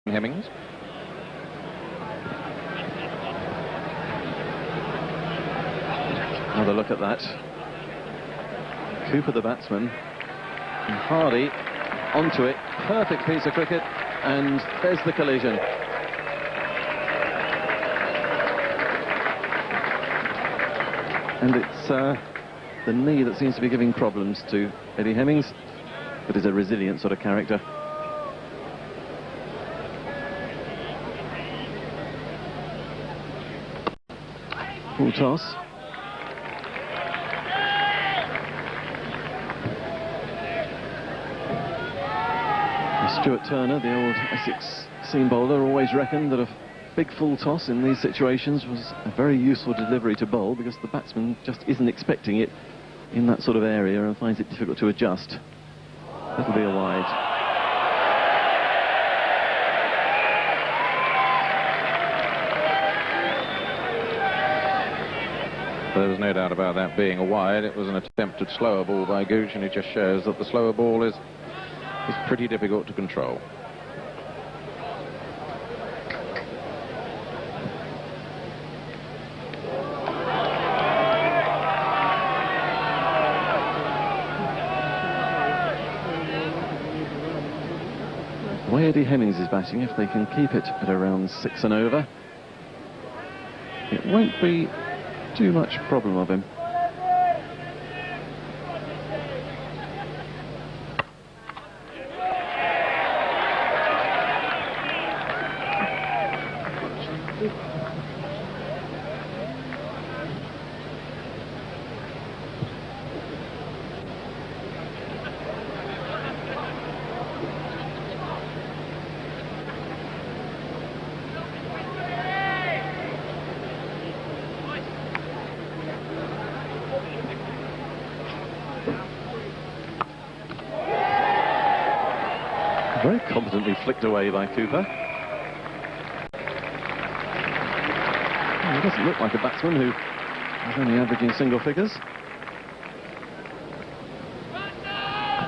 Hemmings. Another look at that. Cooper, the batsman, and Hardy onto it. Perfect piece of cricket, and there's the collision. And it's the knee that seems to be giving problems to Eddie Hemmings, but is a resilient sort of character. Full toss. Stuart Turner, the old Essex seam bowler, always reckoned that a big full toss in these situations was a very useful delivery to bowl, because the batsman just isn't expecting it in that sort of area and finds it difficult to adjust. That'll be a wide. There's no doubt about that being a wide. It was an attempted slower ball by Gooch, and it just shows that the slower ball is pretty difficult to control. The way Eddie Hemmings is batting, if they can keep it at around 6 and over, it won't be too much problem of him. Very competently flicked away by Cooper. He doesn't look like a batsman who is only averaging single figures.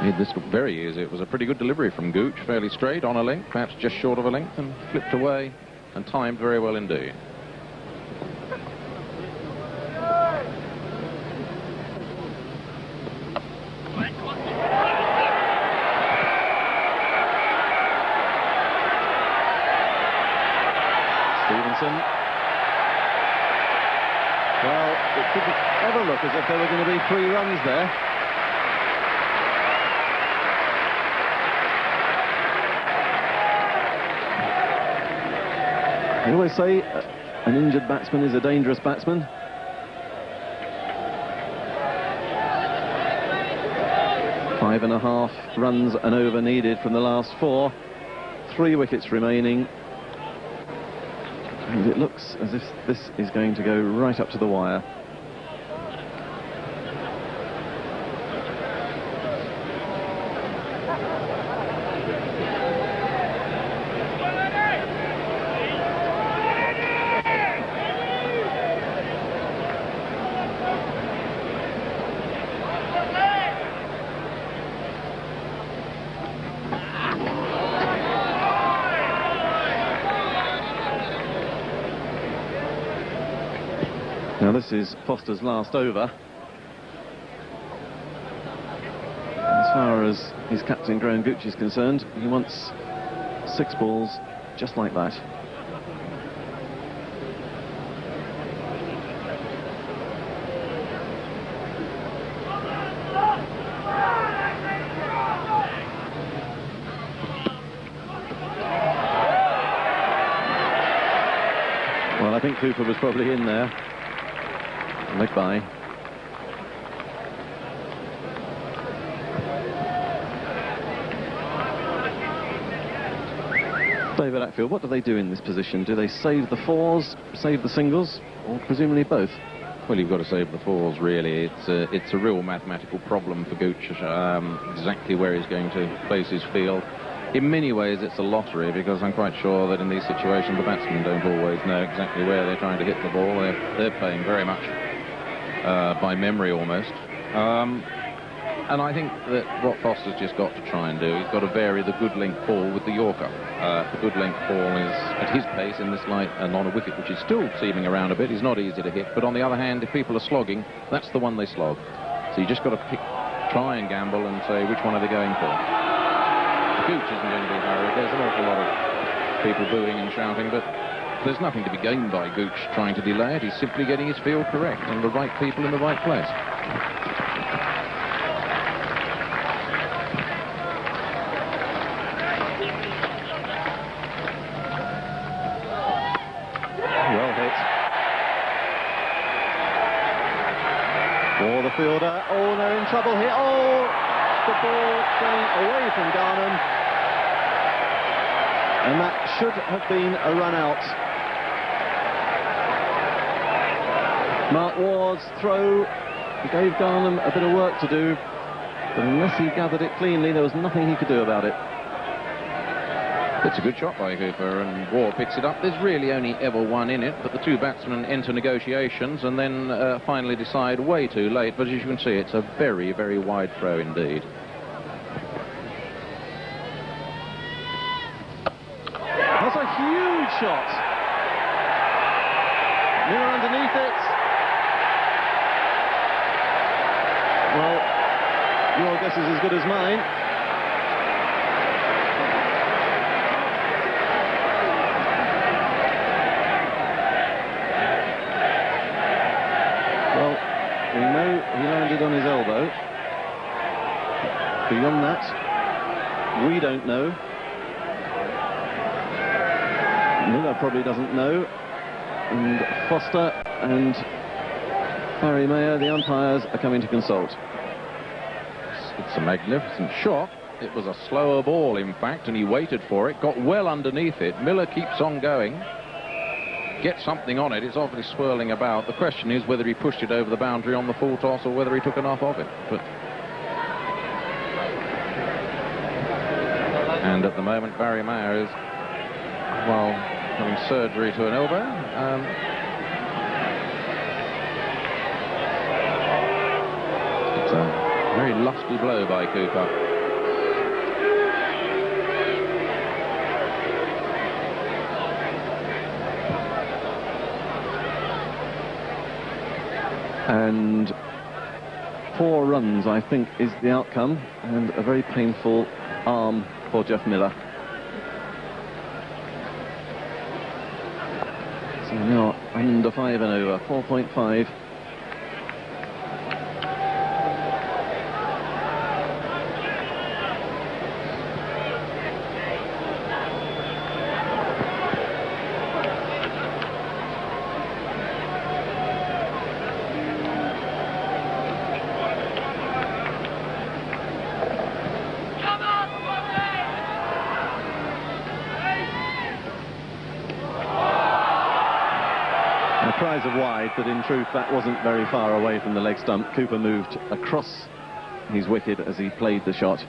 Made this look very easy. It was a pretty good delivery from Gooch, fairly straight, on a length, perhaps just short of a length, and flipped away and timed very well indeed. Well, it didn't ever look as if there were going to be 3 runs there. I always say an injured batsman is a dangerous batsman. Five and a half runs and over needed from the last 4. 3 wickets remaining. And it looks as if this is going to go right up to the wire. Now this is Foster's last over. As far as his captain Graham Gooch is concerned, he wants 6 balls just like that. Well, I think Cooper was probably in there. Leg by. David Atfield, what do they do in this position? Do they save the 4s, save the singles, or presumably both? Well, you've got to save the 4s, really. It's a real mathematical problem for Gooch, exactly where he's going to place his field. In many ways, it's a lottery, because I'm quite sure that in these situations, the batsmen don't always know exactly where they're trying to hit the ball. They're playing very much by memory almost. And I think that what Foster's just got to try and do, he's got to vary the good length ball with the Yorker. The good length ball is, at his pace in this light and on a wicket which is still seaming around a bit, is not easy to hit. But on the other hand, if people are slogging, that's the one they slog. So you just got to try and gamble and say which one are they going for. Gooch isn't going to be hurried. There's an awful lot of people booing and shouting, but there's nothing to be gained by Gooch trying to delay it. He's simply getting his field correct and the right people in the right place. Well hit. For the fielder. Oh, they're in trouble here. Oh, the ball going away from Garnham. And that should have been a run out. Mark Ward's throw gave Garnham a bit of work to do, but unless he gathered it cleanly, there was nothing he could do about it. It's a good shot by Cooper, and Ward picks it up. There's really only ever one in it, but the two batsmen enter negotiations and then finally decide way too late. But as you can see, it's a very, very wide throw indeed. That's a huge shot. Miller underneath it. Well, your guess is as good as mine. Well, we know he landed on his elbow. Beyond that, we don't know. Miller probably doesn't know. And Foster and Barry Mayer, the umpires, are coming to consult. It's a magnificent shot. It was a slower ball, in fact, and he waited for it, got well underneath it. Miller keeps on going, gets something on it. It's obviously swirling about. The question is whether he pushed it over the boundary on the full toss or whether he took enough of it. And at the moment, Barry Mayer is, well, having surgery to an elbow. It's a very lusty blow by Cooper. And 4 runs, I think, is the outcome, and a very painful arm for Jeff Miller. So now under 5 and over, 4.5. Cries of wide, but in truth that wasn't very far away from the leg stump. Cooper moved across his wicket as he played the shot.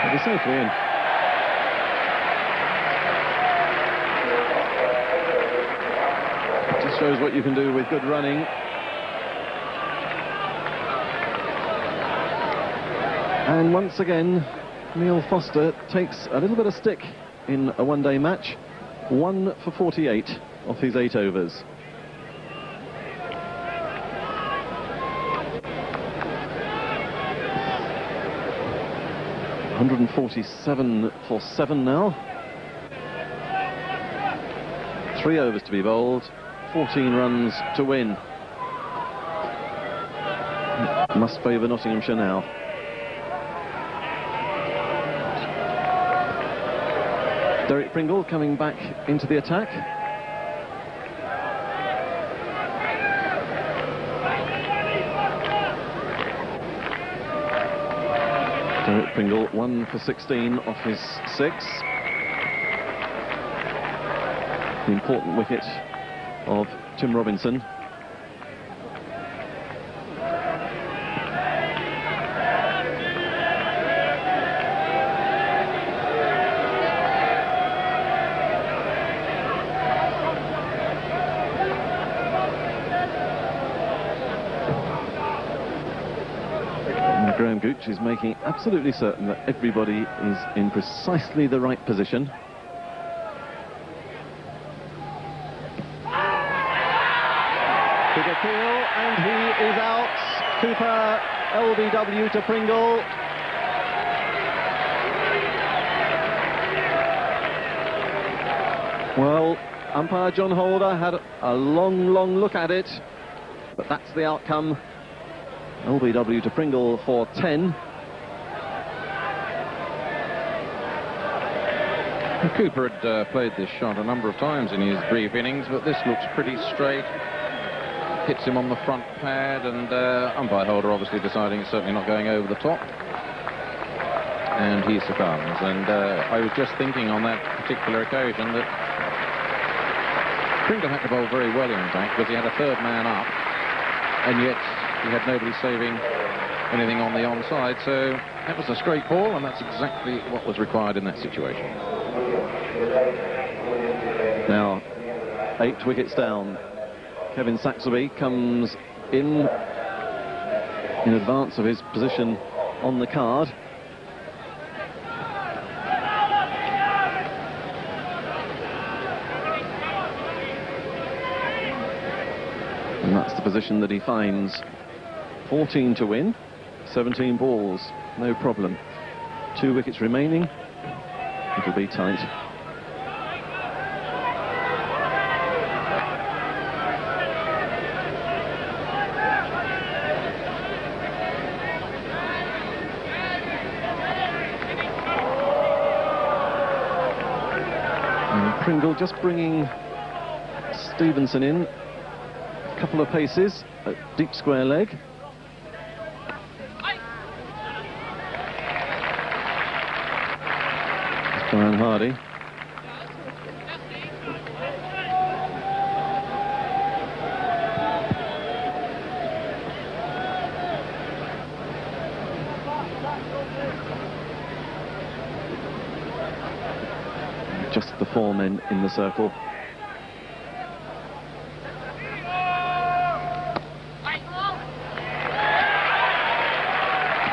It'll be safely in. Shows what you can do with good running. And once again, Neil Foster takes a little bit of stick in a one-day match. 1 for 48 off his 8 overs. $147 for 7 now. 3 overs to be bowled. 14 runs to win. Must favour Nottinghamshire now. Derek Pringle coming back into the attack. Derek Pringle 1 for 16 off his 6. The important wicket of Tim Robinson. Graham Gooch is making absolutely certain that everybody is in precisely the right position. Big appeal, and he is out. Cooper, LBW to Pringle. Well, umpire John Holder had a long look at it, but that's the outcome. LBW to Pringle for 10. Cooper had played this shot a number of times in his brief innings, but this looks pretty straight. Hits him on the front pad, and umpire Holder obviously deciding it's certainly not going over the top. And he succumbs. And I was just thinking on that particular occasion that Pringle had to bowl very well, in fact, because he had a third man up, and yet he had nobody saving anything on the onside, so that was a straight ball, and that's exactly what was required in that situation. Now, 8 wickets down. Kevin Saxelby comes in advance of his position on the card. And that's the position that he finds. 14 to win, 17 balls, no problem. 2 wickets remaining, it'll be tight. And Pringle just bringing Stevenson in, a couple of paces at deep square leg. Brian Hardy. Just the 4 men in the circle.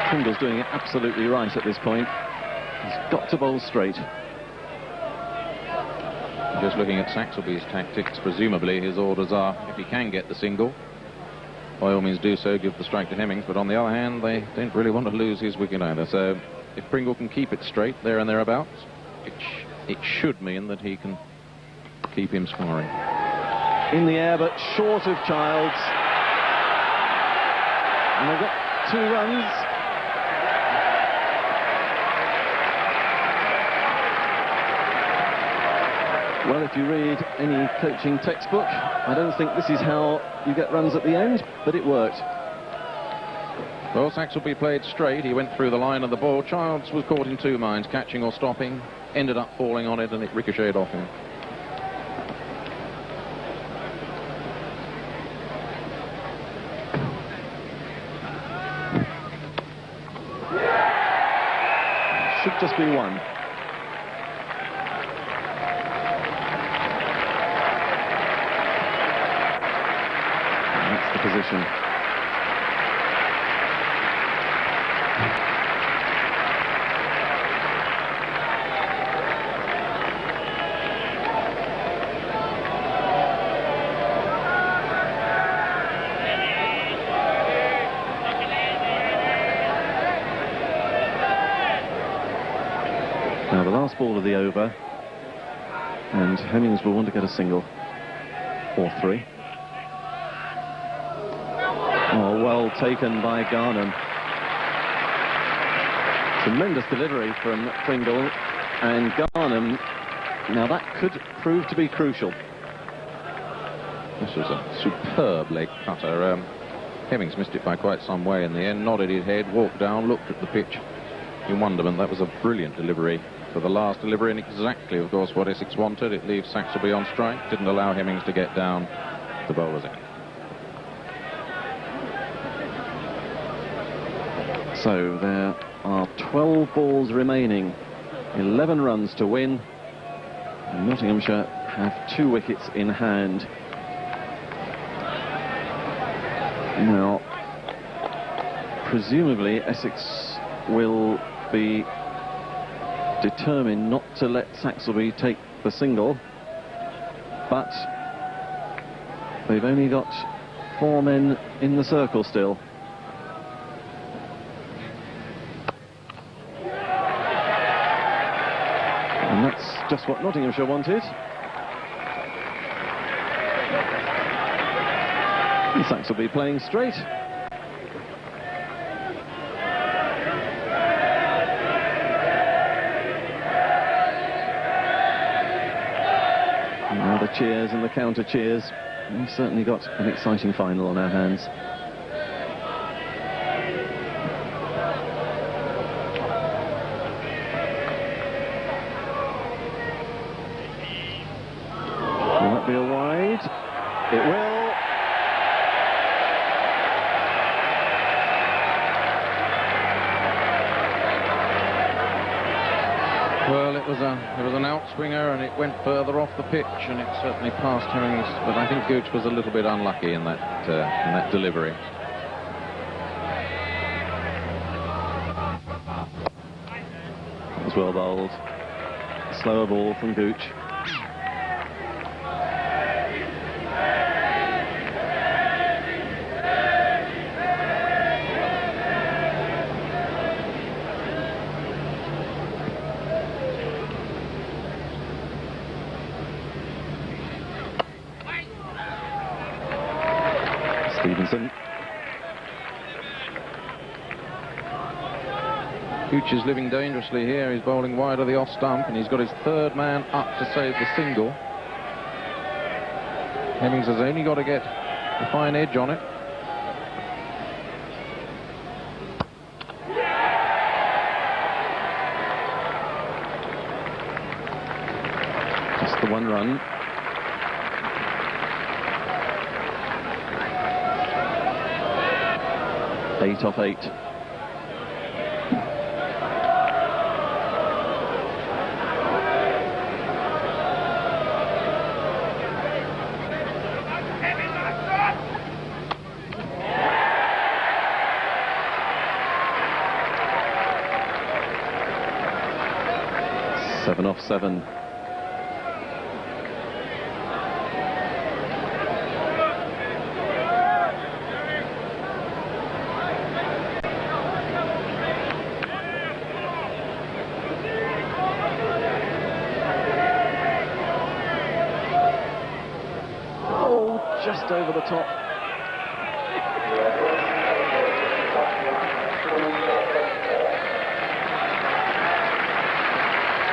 Pringle's doing it absolutely right at this point. He's got to bowl straight. Just looking at Saxelby's tactics, presumably his orders are, if he can get the single, by all means do so, give the strike to Hemmings, but on the other hand, they don't really want to lose his wicket either. So if Pringle can keep it straight there and thereabouts, it should mean that he can keep him scoring. In the air, but short of Childs. And they've got 2 runs. Well, if you read any coaching textbook, I don't think this is how you get runs at the end, but it worked. Well, Saxelby played straight. He went through the line of the ball. Childs was caught in 2 minds, catching or stopping, ended up falling on it, and it ricocheted off him. Should just be 1. Position. Now the last ball of the over, and Hemmings will want to get a single or 3. Oh, well taken by Garnham. Tremendous delivery from Pringle, and Garnham, now that could prove to be crucial. This was a superb leg cutter. Hemmings missed it by quite some way in the end, nodded his head, walked down, looked at the pitch in wonderment. That was a brilliant delivery for the last delivery, and exactly, of course, what Essex wanted. It leaves Saxelby on strike, didn't allow Hemmings to get down the bowlers in. So there are 12 balls remaining, 11 runs to win, and Nottinghamshire have 2 wickets in hand. Now, presumably Essex will be determined not to let Saxelby take the single, but they've only got 4 men in the circle still. And that's just what Nottinghamshire wanted. And Saxelby playing straight. And now the cheers and the counter cheers. We've certainly got an exciting final on our hands. Will that be a wide? It will. Well, it was an outswinger and it went further off the pitch, and it certainly passed Hemmings, but I think Gooch was a little bit unlucky in that delivery. It was well bowled. Slower ball from Gooch. Stevenson. Gooch is living dangerously here. He's bowling wide of the off stump, and he's got his 3rd man up to save the single. Hemmings has only got to get a fine edge on it. Just the 1 run. Eight off 8. Seven off 7. Just over the top.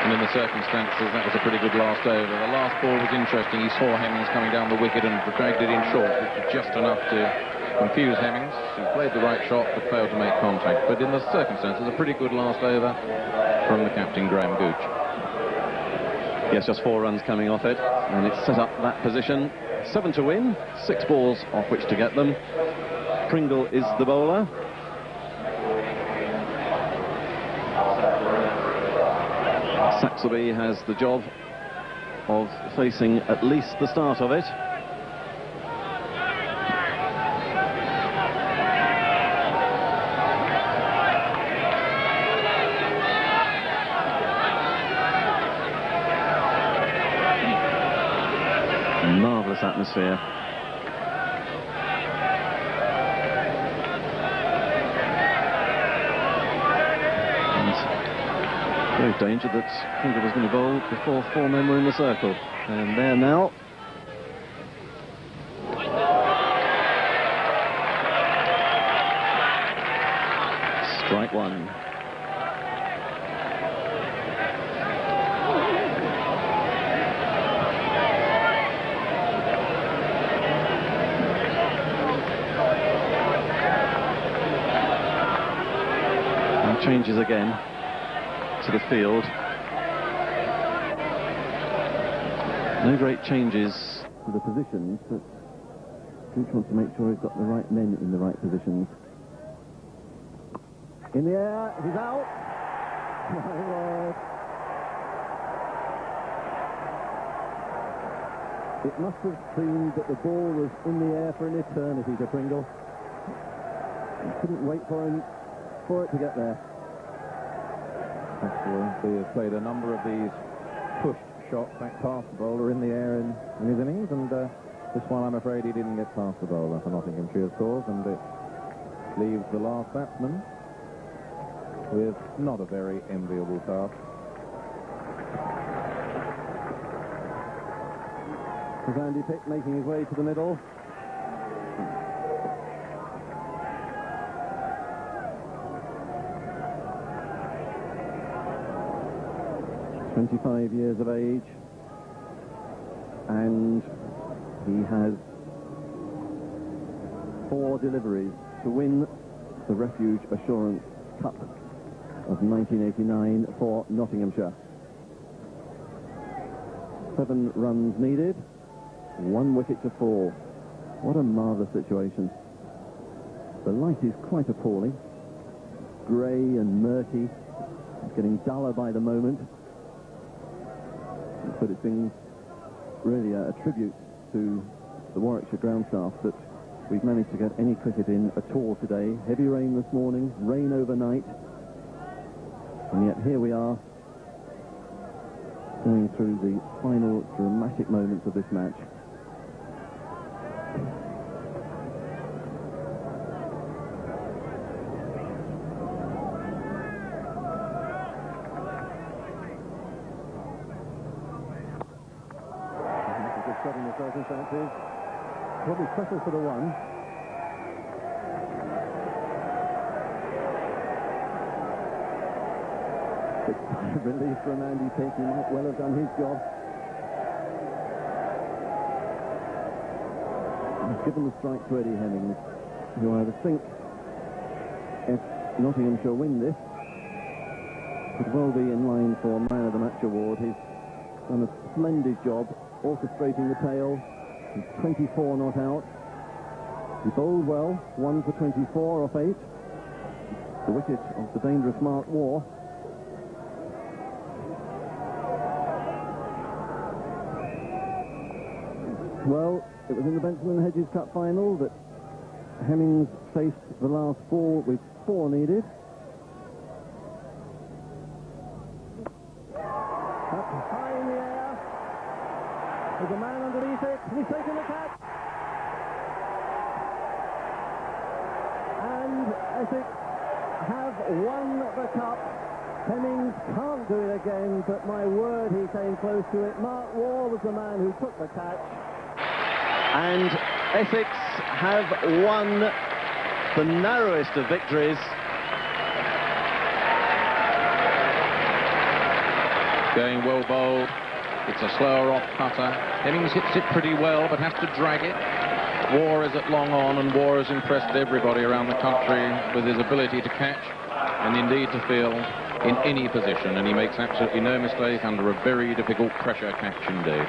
And in the circumstances, that was a pretty good last over. The last ball was interesting. He saw Hemmings coming down the wicket and dragged it in short, which was just enough to confuse Hemmings, who played the right shot but failed to make contact. But in the circumstances, a pretty good last over from the captain, Graham Gooch. Yes, just 4 runs coming off it, and it's set up that position. 7 to win, 6 balls off which to get them. Pringle is the bowler. Saxelby has the job of facing at least the start of it. Marvellous atmosphere. And grave danger that Pringle was going to bowl before 4 men were in the circle. And there now. Strike 1. Changes again to the field. No great changes to the positions, but Gooch wants to make sure he's got the right men in the right positions. In the air, he's out. My word. It must have seemed that the ball was in the air for an eternity to Pringle. He couldn't wait for it to get there. He has played a number of these pushed shots back past the bowler in the air in his innings, and this one, I'm afraid, he didn't get past the bowler for Nottinghamshire's cause, and it leaves the last batsman with not a very enviable task. There's Andy Pick making his way to the middle. He's 25 years of age, and he has 4 deliveries to win the Refuge Assurance Cup of 1989 for Nottinghamshire. 7 runs needed, 1 wicket to fall. What a marvellous situation. The light is quite appalling. Grey and murky. It's getting duller by the moment. But it's been really a tribute to the Warwickshire ground staff that we've managed to get any cricket in at all today. Heavy rain this morning, rain overnight. And yet here we are, going through the final dramatic moments of this match. This is a good shot in the circumstances. Probably special for the one. Relief from Andy Pick. He might well have done his job. He's given the strike to Eddie Hemmings, who I would think, if Nottinghamshire win this, could well be in line for Man of the Match award. He's done a splendid job orchestrating the tail. He's 24 not out. He bowled well, 1 for 24 off 8. The wicket of the dangerous Mark Waugh. Well, it was in the Benson and Hedges Cup Final that Hemmings faced the last ball with 4 needed. Up high in the air. There's a man underneath it, and he's taken the catch. And Essex have won the cup. Hemmings can't do it again, but my word, he came close to it. Mark Waugh was the man who took the catch. And Essex have won the narrowest of victories. Going well bowled. It's a slower off cutter. Hemmings hits it pretty well, but has to drag it. Waugh is at long on, and Waugh has impressed everybody around the country with his ability to catch and indeed to field in any position, and he makes absolutely no mistake under a very difficult pressure catch indeed.